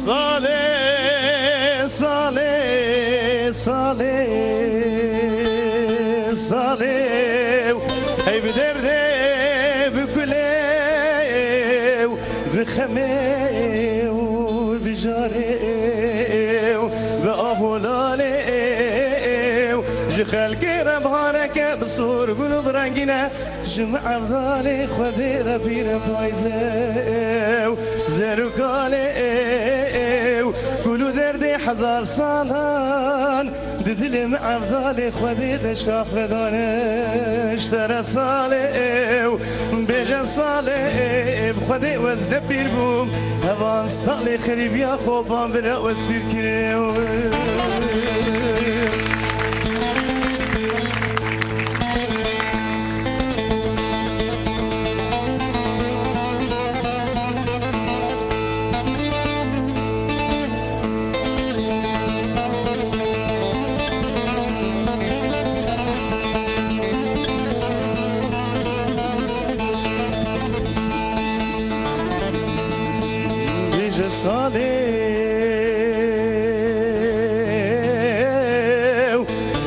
Salih, Salih, Salih, Salih, hey biderde bükülev, bixemev, bijarev, ve ahulalev, jixelki rebhareke bsur gulub rengine, jim'avdali khudi rabire payzev, zerukalev, kulu derdi hazar salan, dilim avdali khudi de şafedanish tere salev, beje salev, khudi wezde bir bum, hevan salih kharib ya khoban bira wez bir kirev. صالح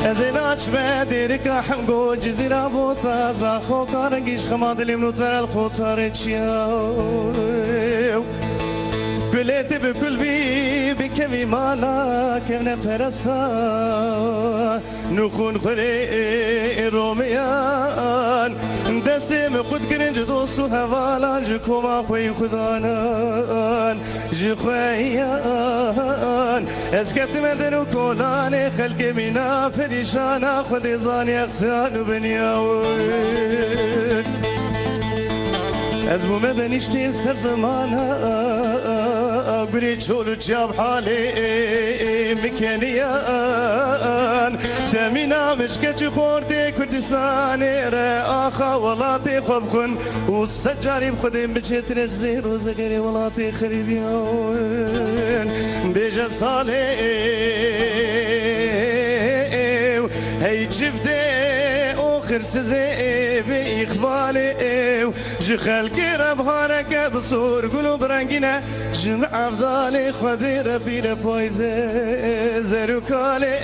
ازيناش بديرك حمقو جزيرة بوطا زاخو كارنجيش خماد اللي منوطر الخطار تشياو كليت بكل بي بكمي مالا كمنا فرسا نخون خري روميان دسم قد گرنج دوستو هوالان جکوما خوی خدانان جخویان اسکت مدرو کولان خلق مینا پریشانا خود زانی اقسان بنیاون از بومه بنیشتی سر زمانا گری چولو جاب حالی مکنیان تمینا مشکچ خورده کردستانی را آخا ولاتی خوب خون و سجاری بخودیم بچترش زیر و زگری ولاتی خریبیان بیجه سالی هی چفته خرسزي بإقبالي جخلقي ربهارك بصور قلوب رنجنا جمع أفضالي خذي ربي لبايزي زروكالي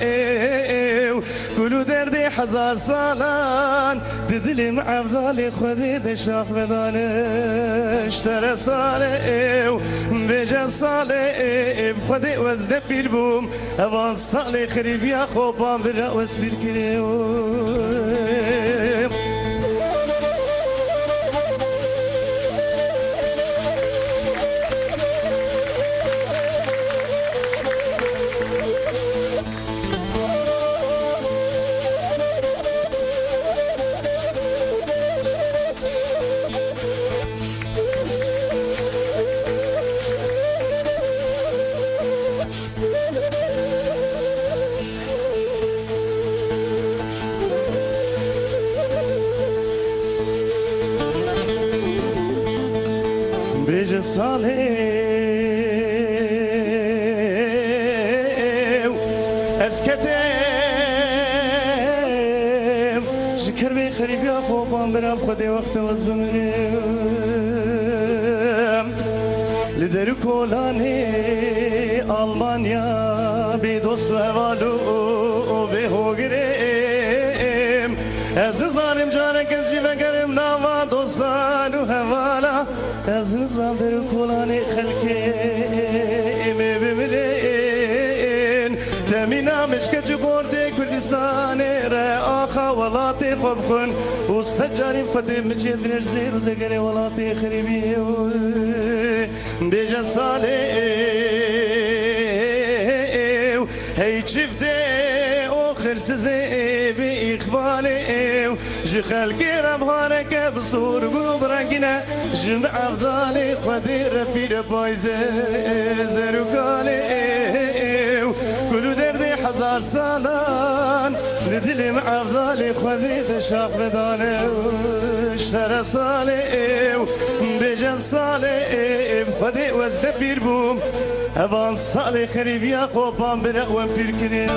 كلو دردي حزار صالان ددلي مع أفضالي خذي دشاق بدانش ترى صالي بيجا صالي بخذي وزن بيربوم أبان صالي خريب يا خوبان بالرأوس بيركريو بيجي صالح اسكتم شكر بي خريب يا خوبان برا بخدي وقت وز بمرم لدرو كولاني ألمانيا بدوس ووالو بهوغرم از نظارم جارك از جيبكرم ناوا دوستان وهوالا از نظام در کلانی خلقی می بمرین تمینا مشکج خورده کردستان را آخا ولاتی خوب خون و سجاریم خودی مچید نرزی روزگری ولاتی خریبی بیجا سالی هی چفته خرسزي بإقبالي جخلقي ربهارك بصور قلوب رنجنا جمع أفضالي خدي ربي ربايزي زروكالي كلو دردي حزار سالان لدلي مع أفضالي خدي دشاق بداني اشترى صالي بجن صالي خدي وزد بيربوم أبان صالي خريب يا قوبان برأوان بيركني